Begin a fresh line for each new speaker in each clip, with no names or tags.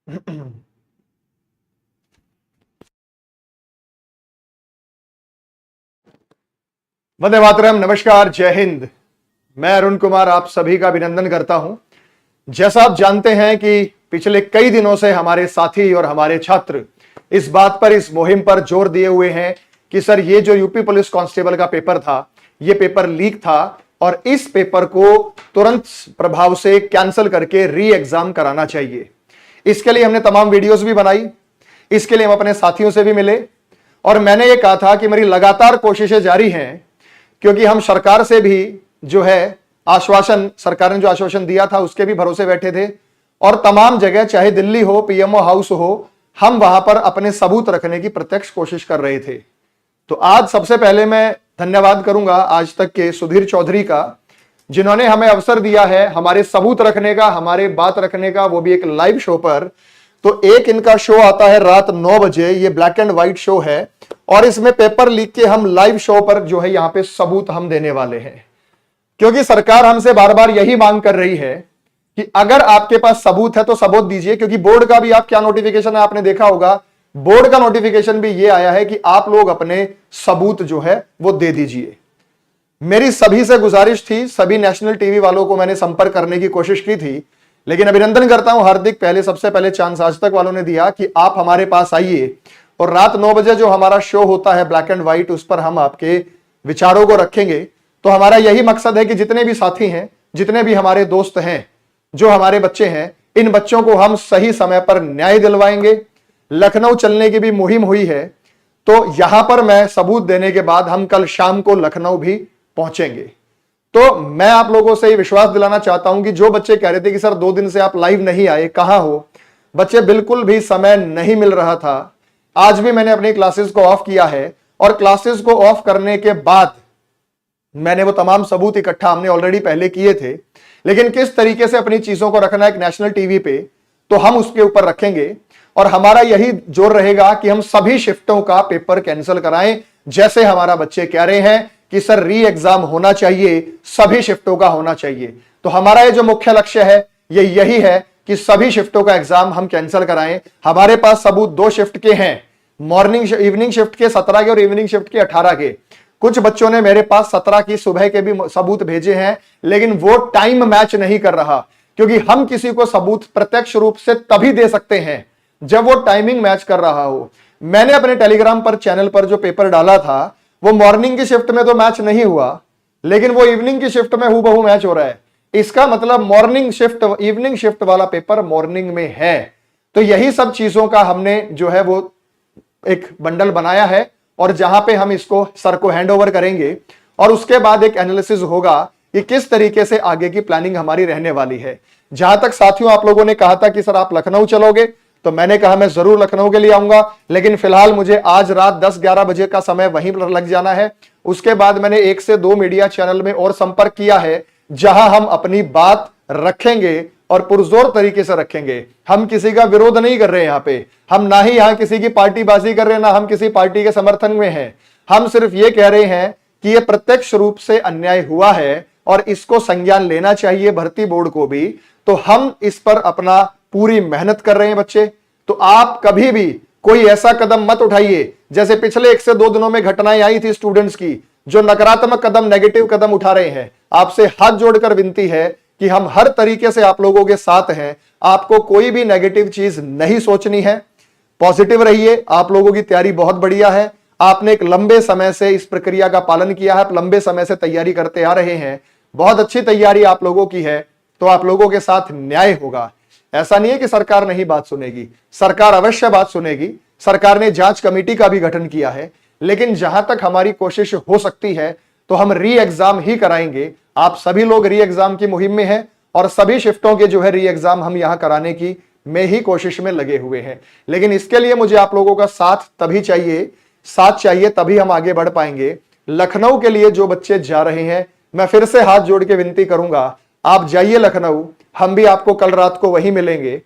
वंदे मातरम। नमस्कार, जय हिंद। मैं अरुण कुमार आप सभी का अभिनंदन करता हूं। जैसा आप जानते हैं कि पिछले कई दिनों से हमारे साथी और हमारे छात्र इस बात पर, इस मुहिम पर जोर दिए हुए हैं कि सर ये जो यूपी पुलिस कांस्टेबल का पेपर था, ये पेपर लीक था और इस पेपर को तुरंत प्रभाव से कैंसिल करके री एग्जाम कराना चाहिए। इसके लिए हमने तमाम वीडियोस भी बनाई, इसके लिए हम अपने साथियों से भी मिले और मैंने ये कहा था कि मेरी लगातार कोशिशें जारी हैं, क्योंकि हम सरकार से भी जो है आश्वासन, सरकार ने जो आश्वासन दिया था उसके भी भरोसे बैठे थे और तमाम जगह, चाहे दिल्ली हो, पीएमओ हाउस हो, हम वहां पर अपने सबूत रखने की प्रत्यक्ष कोशिश कर रहे थे। तो आज सबसे पहले मैं धन्यवाद करूंगा आज तक के सुधीर चौधरी का, जिन्होंने हमें अवसर दिया है हमारे सबूत रखने का, हमारे बात रखने का, वो भी एक लाइव शो पर। तो एक इनका शो आता है रात 9 बजे, ये ब्लैक एंड व्हाइट शो है और इसमें पेपर लीक के हम लाइव शो पर जो है यहां पे सबूत हम देने वाले हैं, क्योंकि सरकार हमसे बार बार यही मांग कर रही है कि अगर आपके पास सबूत है तो सबूत दीजिए। क्योंकि बोर्ड का भी आप क्या नोटिफिकेशन है आपने देखा होगा, बोर्ड का नोटिफिकेशन भी ये आया है कि आप लोग अपने सबूत जो है वो दे दीजिए। मेरी सभी से गुजारिश थी, सभी नेशनल टीवी वालों को मैंने संपर्क करने की कोशिश की थी, लेकिन अभिनंदन करता हूं हार्दिक, पहले सबसे पहले चांस आज तक वालों ने दिया कि आप हमारे पास आइए और रात 9 बजे जो हमारा शो होता है ब्लैक एंड व्हाइट, उस पर हम आपके विचारों को रखेंगे। तो हमारा यही मकसद है कि जितने भी साथी हैं, जितने भी हमारे दोस्त हैं, जो हमारे बच्चे हैं, इन बच्चों को हम सही समय पर न्याय दिलवाएंगे। लखनऊ चलने की भी मुहिम हुई है, तो यहां पर मैं सबूत देने के बाद हम कल शाम को लखनऊ भी पहुंचेंगे। तो मैं आप लोगों से विश्वास दिलाना चाहता हूं कि जो बच्चे कह रहे थे कि सर 2 दिन से आप लाइव नहीं आए, कहां हो, बच्चे बिल्कुल भी समय नहीं मिल रहा था। आज भी मैंने अपनी क्लासेस को ऑफ किया है और क्लासेस को ऑफ करने के बाद मैंने वो तमाम सबूत इकट्ठा हमने ऑलरेडी पहले किए थे, लेकिन किस तरीके से अपनी चीजों को रखना एक नेशनल टीवी पे, तो हम उसके ऊपर रखेंगे और हमारा यही जोर रहेगा कि हम सभी शिफ्टों का पेपर कैंसिल कराएं। जैसे हमारा बच्चे कह रहे हैं कि सर री एग्जाम होना चाहिए, सभी शिफ्टों का होना चाहिए, तो हमारा ये जो मुख्य लक्ष्य है ये यही है कि सभी शिफ्टों का एग्जाम हम कैंसिल कराएं। हमारे पास सबूत 2 शिफ्ट के हैं, मॉर्निंग इवनिंग शिफ्ट के 17 के और इवनिंग शिफ्ट के 18 के। कुछ बच्चों ने मेरे पास 17 की सुबह के भी सबूत भेजे हैं, लेकिन वो टाइम मैच नहीं कर रहा, क्योंकि हम किसी को सबूत प्रत्यक्ष रूप से तभी दे सकते हैं जब वो टाइमिंग मैच कर रहा हो। मैंने अपने टेलीग्राम पर चैनल पर जो पेपर डाला था वो मॉर्निंग की शिफ्ट में तो मैच नहीं हुआ, लेकिन वो इवनिंग की शिफ्ट में हूबहू मैच हो रहा है। इसका मतलब मॉर्निंग शिफ्ट इवनिंग शिफ्ट वाला पेपर मॉर्निंग में है। तो यही सब चीजों का हमने जो है वो एक बंडल बनाया है और जहां पे हम इसको सर को हैंड ओवर करेंगे और उसके बाद एक एनालिसिस होगा कि किस तरीके से आगे की प्लानिंग हमारी रहने वाली है। जहां तक साथियों आप लोगों ने कहा था कि सर आप लखनऊ चलोगे, तो मैंने कहा मैं जरूर लखनऊ के लिए आऊंगा, लेकिन फिलहाल मुझे आज रात 10-11 बजे का समय वहीं पर लग जाना है। उसके बाद मैंने 1 से 2 मीडिया चैनल में और संपर्क किया है, जहां हम अपनी बात रखेंगे और पुरजोर तरीके से रखेंगे। हम किसी का विरोध नहीं कर रहे हैं, यहां पे हम ना ही यहां किसी की पार्टीबाजी कर रहे हैं, ना हम किसी पार्टी के समर्थन में हैं। हम सिर्फ ये कह रहे हैं कि यह प्रत्यक्ष रूप से अन्याय हुआ है और इसको संज्ञान लेना चाहिए भर्ती बोर्ड को भी। तो हम इस पर अपना पूरी मेहनत कर रहे हैं बच्चे। तो आप कभी भी कोई ऐसा कदम मत उठाइए, जैसे पिछले 1 से 2 दिनों में घटनाएं आई थी स्टूडेंट्स की, जो नकारात्मक कदम, नेगेटिव कदम उठा रहे हैं। आपसे हाथ जोड़कर विनती है कि हम हर तरीके से आप लोगों के साथ हैं। आपको कोई भी नेगेटिव चीज नहीं सोचनी है, पॉजिटिव रहिए। आप लोगों की तैयारी बहुत बढ़िया है, आपने एक लंबे समय से इस प्रक्रिया का पालन किया है, लंबे समय से तैयारी करते आ रहे हैं, बहुत अच्छी तैयारी आप लोगों की है। तो आप लोगों के साथ न्याय होगा। ऐसा नहीं है कि सरकार नहीं बात सुनेगी, सरकार अवश्य बात सुनेगी। सरकार ने जांच कमेटी का भी गठन किया है, लेकिन जहां तक हमारी कोशिश हो सकती है तो हम री एग्जाम ही कराएंगे। आप सभी लोग री एग्जाम की मुहिम में हैं और सभी शिफ्टों के जो है री एग्जाम हम यहां कराने की में ही कोशिश में लगे हुए हैं। लेकिन इसके लिए मुझे आप लोगों का साथ तभी चाहिए, साथ चाहिए, तभी हम आगे बढ़ पाएंगे। लखनऊ के लिए जो बच्चे जा रहे हैं, मैं फिर से हाथ जोड़ के विनती करूंगा, आप जाइए लखनऊ, हम भी आपको कल रात को वहीं मिलेंगे।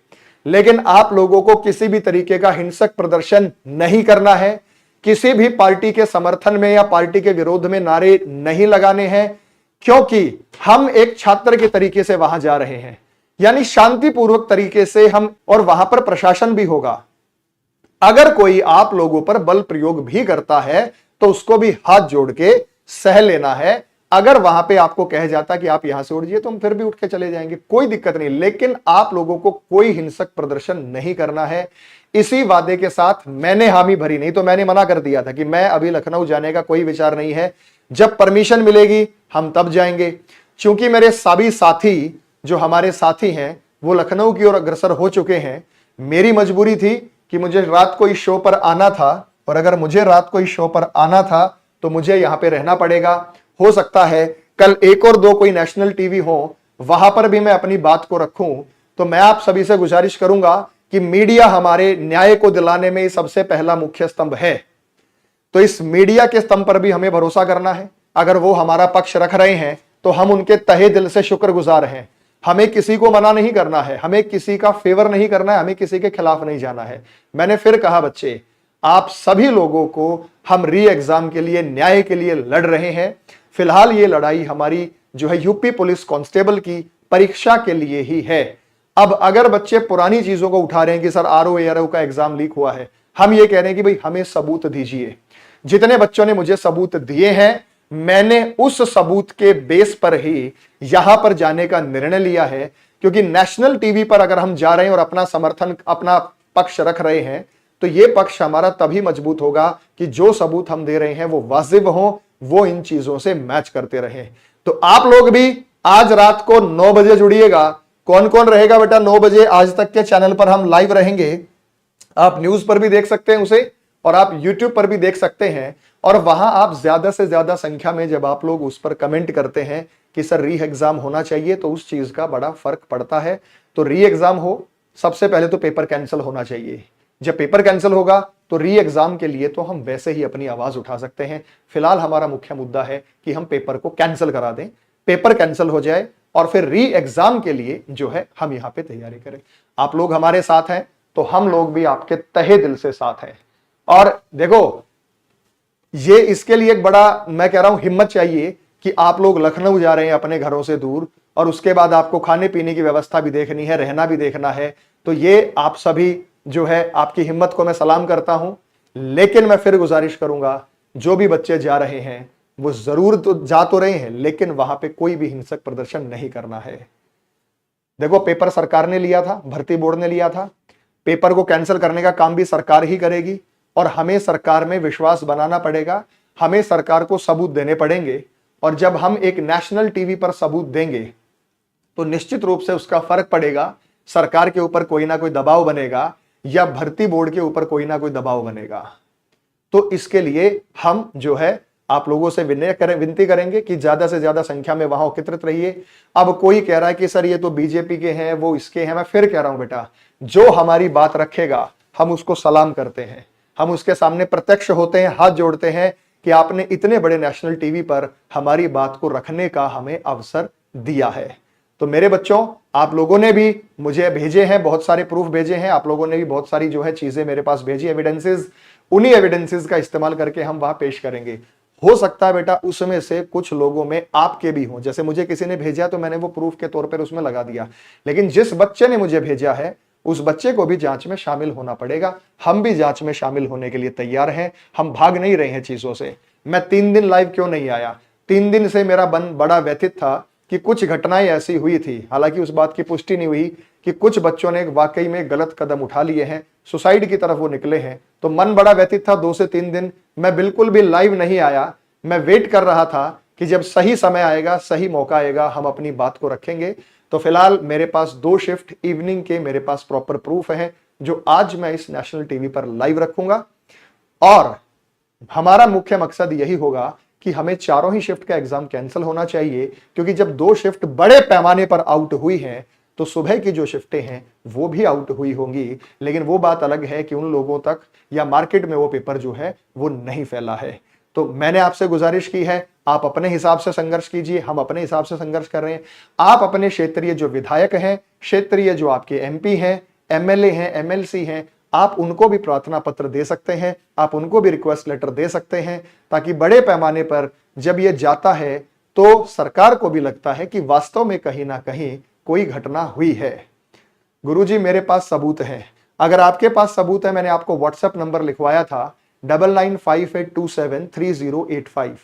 लेकिन आप लोगों को किसी भी तरीके का हिंसक प्रदर्शन नहीं करना है, किसी भी पार्टी के समर्थन में या पार्टी के विरोध में नारे नहीं लगाने हैं, क्योंकि हम एक छात्र के तरीके से वहां जा रहे हैं। यानी शांतिपूर्वक तरीके से हम, और वहां पर प्रशासन भी होगा। अगर कोई आप लोगों पर बल प्रयोग भी करता है तो उसको भी हाथ जोड़ के सह लेना है। अगर वहां पे आपको कह जाता कि आप यहां से उठिए तो हम फिर भी उठ के चले जाएंगे, कोई दिक्कत नहीं, लेकिन आप लोगों को कोई हिंसक प्रदर्शन नहीं करना है। इसी वादे के साथ मैंने हामी भरी, नहीं तो मैंने मना कर दिया था कि मैं अभी लखनऊ जाने का कोई विचार नहीं है, जब परमिशन मिलेगी हम तब जाएंगे। क्योंकि मेरे सभी साथी जो हमारे साथी हैं वो लखनऊ की ओर अग्रसर हो चुके हैं। मेरी मजबूरी थी कि मुझे रात को इस शो पर आना था, और अगर मुझे रात को इस शो पर आना था तो मुझे यहां पे रहना पड़ेगा। हो सकता है कल एक और दो कोई नेशनल टीवी हो, वहां पर भी मैं अपनी बात को रखूं। तो मैं आप सभी से गुजारिश करूंगा कि मीडिया हमारे न्याय को दिलाने में सबसे पहला मुख्य स्तंभ है, तो इस मीडिया के स्तंभ पर भी हमें भरोसा करना है। अगर वो हमारा पक्ष रख रहे हैं तो हम उनके तहे दिल से शुक्रगुजार हैं। हमें किसी को मना नहीं करना है, हमें किसी का फेवर नहीं करना है, हमें किसी के खिलाफ नहीं जाना है। मैंने फिर कहा बच्चे, आप सभी लोगों को हम री एग्जाम के लिए, न्याय के लिए लड़ रहे हैं। फिलहाल ये लड़ाई हमारी जो है यूपी पुलिस कांस्टेबल की परीक्षा के लिए ही है। अब अगर बच्चे पुरानी चीजों को उठा रहे हैं कि सर आरओ एआरओ का एग्जाम लीक हुआ है, हम ये कह रहे हैं कि भाई हमें सबूत दीजिए। जितने बच्चों ने मुझे सबूत दिए हैं, मैंने उस सबूत के बेस पर ही यहां पर जाने का निर्णय लिया है। क्योंकि नेशनल टीवी पर अगर हम जा रहे हैं और अपना समर्थन, अपना पक्ष रख रहे हैं, तो यह पक्ष हमारा तभी मजबूत होगा कि जो सबूत हम दे रहे हैं वो वाजिब हो, वो इन चीजों से मैच करते रहे। तो आप लोग भी आज रात को 9 बजे जुड़िएगा। कौन कौन रहेगा बेटा 9 बजे? आज तक के चैनल पर हम लाइव रहेंगे, आप न्यूज पर भी देख सकते हैं उसे, और आप यूट्यूब पर भी देख सकते हैं। और वहां आप ज्यादा से ज्यादा संख्या में जब आप लोग उस पर कमेंट करते हैं कि सर री एग्जाम होना चाहिए, तो उस चीज का बड़ा फर्क पड़ता है। तो री एग्जाम हो, सबसे पहले तो पेपर कैंसिल होना चाहिए। जब पेपर कैंसिल होगा तो री एग्जाम के लिए तो हम वैसे ही अपनी आवाज उठा सकते हैं। फिलहाल हमारा मुख्य मुद्दा है कि हम पेपर को कैंसिल करा दें, पेपर कैंसिल हो जाए और फिर री एग्जाम के लिए जो है हम यहां पे तैयारी करें। आप लोग हमारे साथ हैं तो हम लोग भी आपके तहे दिल से साथ हैं। और देखो, ये इसके लिए एक बड़ा, मैं कह रहा हूं, हिम्मत चाहिए कि आप लोग लखनऊ जा रहे हैं अपने घरों से दूर, और उसके बाद आपको खाने पीने की व्यवस्था भी देखनी है, रहना भी देखना है। तो ये आप सभी जो है, आपकी हिम्मत को मैं सलाम करता हूं। लेकिन मैं फिर गुजारिश करूंगा, जो भी बच्चे जा रहे हैं वो जरूर तो जा तो रहे हैं, लेकिन वहां पे कोई भी हिंसक प्रदर्शन नहीं करना है। देखो, पेपर सरकार ने लिया था, भर्ती बोर्ड ने लिया था, पेपर को कैंसिल करने का काम भी सरकार ही करेगी, और हमें सरकार में विश्वास बनाना पड़ेगा, हमें सरकार को सबूत देने पड़ेंगे। और जब हम एक नेशनल टीवी पर सबूत देंगे तो निश्चित रूप से उसका फर्क पड़ेगा, सरकार के ऊपर कोई ना कोई दबाव बनेगा, या भर्ती बोर्ड के ऊपर कोई ना कोई दबाव बनेगा। तो इसके लिए हम जो है आप लोगों से विनती करेंगे कि ज्यादा से ज्यादा संख्या में वहां एकत्रित रहिए। अब कोई कह रहा है कि सर ये तो बीजेपी के हैं, वो इसके हैं, मैं फिर कह रहा हूं बेटा, जो हमारी बात रखेगा हम उसको सलाम करते हैं, हम उसके सामने प्रत्यक्ष होते हैं, हाथ जोड़ते हैं कि आपने इतने बड़े नेशनल टीवी पर हमारी बात को रखने का हमें अवसर दिया है। तो मेरे बच्चों, आप लोगों ने भी मुझे भेजे हैं, बहुत सारे प्रूफ भेजे हैं, आप लोगों ने भी बहुत सारी जो है चीजें मेरे पास भेजी, एविडेंसेस, उन्हीं एविडेंसेस का इस्तेमाल करके हम वहां पेश करेंगे। हो सकता है बेटा उसमें से कुछ लोगों में आपके भी हो, जैसे मुझे किसी ने भेजा तो मैंने वो प्रूफ के तौर पर उसमें लगा दिया, लेकिन जिस बच्चे ने मुझे भेजा है उस बच्चे को भी जांच में शामिल होना पड़ेगा। हम भी जांच में शामिल होने के लिए तैयार हैं, हम भाग नहीं रहे हैं चीजों से। मैं 3 दिन लाइव क्यों नहीं आया? 3 दिन से मेरा मन बड़ा व्यथित था कि कुछ घटनाएं ऐसी हुई थी, हालांकि उस बात की पुष्टि नहीं हुई कि कुछ बच्चों ने वाकई में गलत कदम उठा लिए हैं, सुसाइड की तरफ वो निकले हैं। तो मन बड़ा व्यथित था, 2 से 3 दिन मैं बिल्कुल भी लाइव नहीं आया। मैं वेट कर रहा था कि जब सही समय आएगा, सही मौका आएगा, हम अपनी बात को रखेंगे। तो फिलहाल मेरे पास 2 शिफ्ट इवनिंग के मेरे पास प्रॉपर प्रूफ है, जो आज मैं इस नेशनल टीवी पर लाइव रखूंगा। और हमारा मुख्य मकसद यही होगा कि हमें चारों ही शिफ्ट का एग्जाम कैंसिल होना चाहिए, क्योंकि जब 2 शिफ्ट बड़े पैमाने पर आउट हुई हैं तो सुबह की जो शिफ्टें हैं वो भी आउट हुई होंगी। लेकिन वो बात अलग है कि उन लोगों तक या मार्केट में वो पेपर जो है वो नहीं फैला है। तो मैंने आपसे गुजारिश की है, आप अपने हिसाब से संघर्ष कीजिए, हम अपने हिसाब से संघर्ष कर रहे हैं। आप अपने क्षेत्रीय जो विधायक हैं, क्षेत्रीय जो आपके एमपी हैं, एमएलए हैं, एमएलसी हैं, आप उनको भी प्रार्थना पत्र दे सकते हैं, आप उनको भी रिक्वेस्ट लेटर दे सकते हैं, ताकि बड़े पैमाने पर जब ये जाता है तो सरकार को भी लगता है कि वास्तव में कहीं ना कहीं कोई घटना हुई है? गुरुजी मेरे पास सबूत है। अगर आपके पास सबूत है, मैंने आपको व्हाट्सएप नंबर लिखवाया था 9958273085।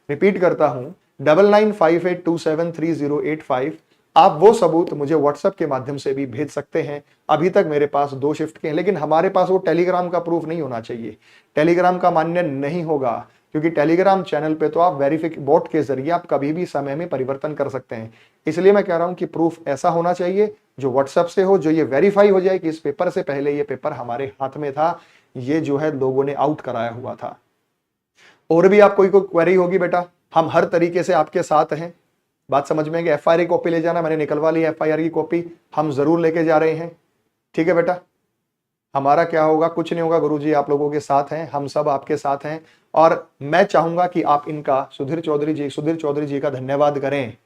रिपीट करता हूं 9958273085। आप वो सबूत मुझे व्हाट्सएप के माध्यम से भी भेज सकते हैं। अभी तक मेरे पास 2 शिफ्ट के हैं, लेकिन हमारे पास वो टेलीग्राम का प्रूफ नहीं होना चाहिए। टेलीग्राम का मान्य नहीं होगा, क्योंकि टेलीग्राम चैनल पे तो आप वेरिफिक बोट के जरिए आप कभी भी समय में परिवर्तन कर सकते हैं। इसलिए मैं कह रहा हूं कि प्रूफ ऐसा होना चाहिए जो व्हाट्सएप से हो, जो ये वेरीफाई हो जाए कि इस पेपर से पहले ये पेपर हमारे हाथ में था, ये जो है लोगों ने आउट कराया हुआ था। और भी आप कोई क्वेरी होगी बेटा, हम हर तरीके से आपके साथ हैं। बात समझ में है कि एफआईआर की कॉपी ले जाना, मैंने निकलवा ली एफआईआर की कॉपी, हम जरूर लेके जा रहे हैं। ठीक है बेटा, हमारा क्या होगा, कुछ नहीं होगा। गुरुजी आप लोगों के साथ हैं, हम सब आपके साथ हैं। और मैं चाहूंगा कि आप इनका सुधीर चौधरी जी का धन्यवाद करें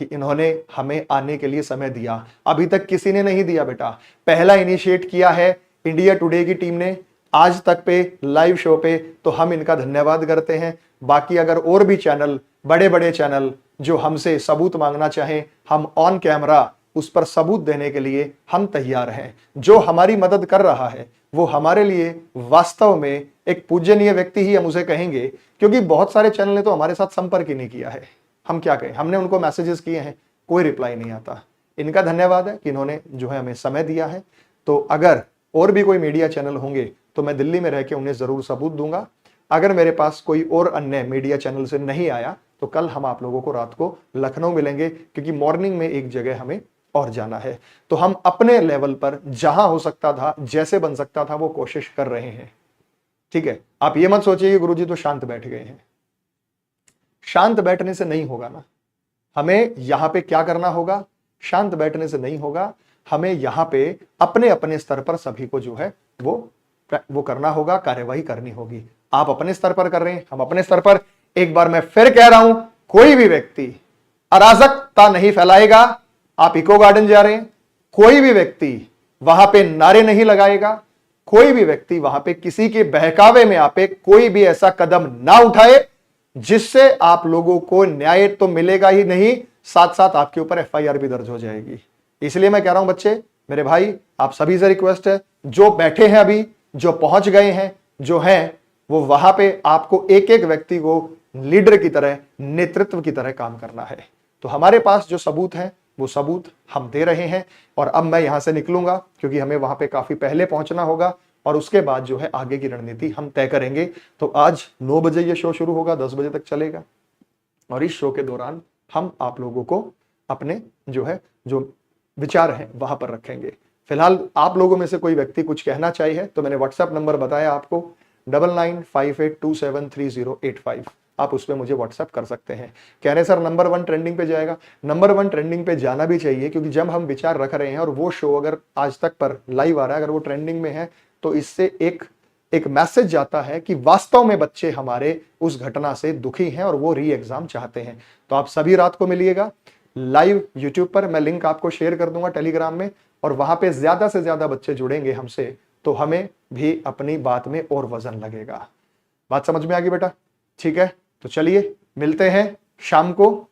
कि इन्होंने हमें आने के लिए समय दिया। अभी तक किसी ने नहीं दिया बेटा, पहला इनिशिएट किया है इंडिया टुडे की टीम ने आज तक पे लाइव शो पे, तो हम इनका धन्यवाद करते हैं। बाकी अगर और भी चैनल, बड़े बड़े चैनल जो हमसे सबूत मांगना चाहें, हम ऑन कैमरा उस पर सबूत देने के लिए हम तैयार हैं। जो हमारी मदद कर रहा है वो हमारे लिए वास्तव में एक पूजनीय व्यक्ति ही हम उसे कहेंगे, क्योंकि बहुत सारे चैनल ने तो हमारे साथ संपर्क ही नहीं किया है। हम क्या कहें, हमने उनको मैसेजेस किए हैं, कोई रिप्लाई नहीं आता। इनका धन्यवाद है कि इन्होंने जो है हमें समय दिया है। तो अगर और भी कोई मीडिया चैनल होंगे तो मैं दिल्ली में रह के उन्हें जरूर सबूत दूंगा। अगर मेरे पास कोई और अन्य मीडिया चैनल से नहीं आया तो कल हम आप लोगों को रात को लखनऊ मिलेंगे, क्योंकि मॉर्निंग में एक जगह हमें और जाना है। तो हम अपने लेवल पर जहां हो सकता था, जैसे बन सकता था, वो कोशिश कर रहे हैं। ठीक है, आप ये मत सोचिए कि गुरुजी तो शांत बैठ गए हैं। शांत बैठने से नहीं होगा ना, हमें यहां पे क्या करना होगा, शांत बैठने से नहीं होगा। हमें यहां पे अपने अपने स्तर पर सभी को जो है वो करना होगा, कार्यवाही करनी होगी। आप अपने स्तर पर कर रहे हैं, हम अपने स्तर पर। एक बार मैं फिर कह रहा हूं, कोई भी व्यक्ति अराजकता नहीं फैलाएगा। आप इको गार्डन जा रहे हैं, कोई भी व्यक्ति वहां पे नारे नहीं लगाएगा, कोई भी व्यक्ति वहां पे किसी के बहकावे में आप कोई भी ऐसा कदम ना उठाए जिससे आप लोगों को न्याय तो मिलेगा ही नहीं, साथ साथ आपके ऊपर एफआईआर भी दर्ज हो जाएगी। इसलिए मैं कह रहा हूं बच्चे, मेरे भाई, आप सभी से रिक्वेस्ट है, जो बैठे हैं अभी, जो पहुंच गए हैं, जो हैं, वो वहां पे आपको एक एक व्यक्ति को लीडर की तरह, नेतृत्व की तरह काम करना है। तो हमारे पास जो सबूत है वो सबूत हम दे रहे हैं। और अब मैं यहां से निकलूंगा, क्योंकि हमें वहां पे काफी पहले पहुंचना होगा, और उसके बाद जो है आगे की रणनीति हम तय करेंगे। तो आज 9 बजे ये शो शुरू होगा, 10 बजे तक चलेगा, और इस शो के दौरान हम आप लोगों को अपने जो विचार हैं वहां पर रखेंगे। फिलहाल आप लोगों में से कोई व्यक्ति कुछ कहना चाहिए तो मैंने व्हाट्सएप नंबर बताया आपको 9958273085, आप उस पर मुझे व्हाट्सएप कर सकते हैं। कह रहे सर नंबर 1 ट्रेंडिंग पे जाएगा, नंबर 1 ट्रेंडिंग पे जाना भी चाहिए, क्योंकि जब हम विचार रख रहे हैं और वो शो अगर आज तक पर लाइव आ रहा है, अगर वो ट्रेंडिंग में है, तो इससे एक मैसेज जाता है कि वास्तव में बच्चे हमारे उस घटना से दुखी हैं और वो री एग्जाम चाहते हैं। तो आप सभी रात को मिलिएगा लाइव यूट्यूब पर, मैं लिंक आपको शेयर कर दूंगा टेलीग्राम में, और वहां पे ज्यादा से ज्यादा बच्चे जुड़ेंगे हमसे, तो हमें भी अपनी बात में और वजन लगेगा। बात समझ में आ गई बेटा? ठीक है, तो चलिए मिलते हैं शाम को,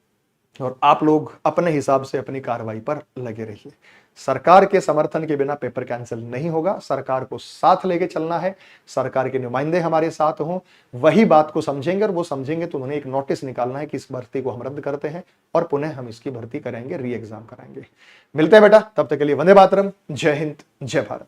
और आप लोग अपने हिसाब से अपनी कार्रवाई पर लगे रहिए। सरकार के समर्थन के बिना पेपर कैंसिल नहीं होगा, सरकार को साथ लेके चलना है, सरकार के नुमाइंदे हमारे साथ हों, वही बात को समझेंगे, और वो समझेंगे तो उन्हें एक नोटिस निकालना है कि इस भर्ती को हम रद्द करते हैं और पुनः हम इसकी भर्ती करेंगे, री एग्जाम कराएंगे। मिलते हैं बेटा, तब तक के लिए वंदे मातरम, जय हिंद, जय भारत।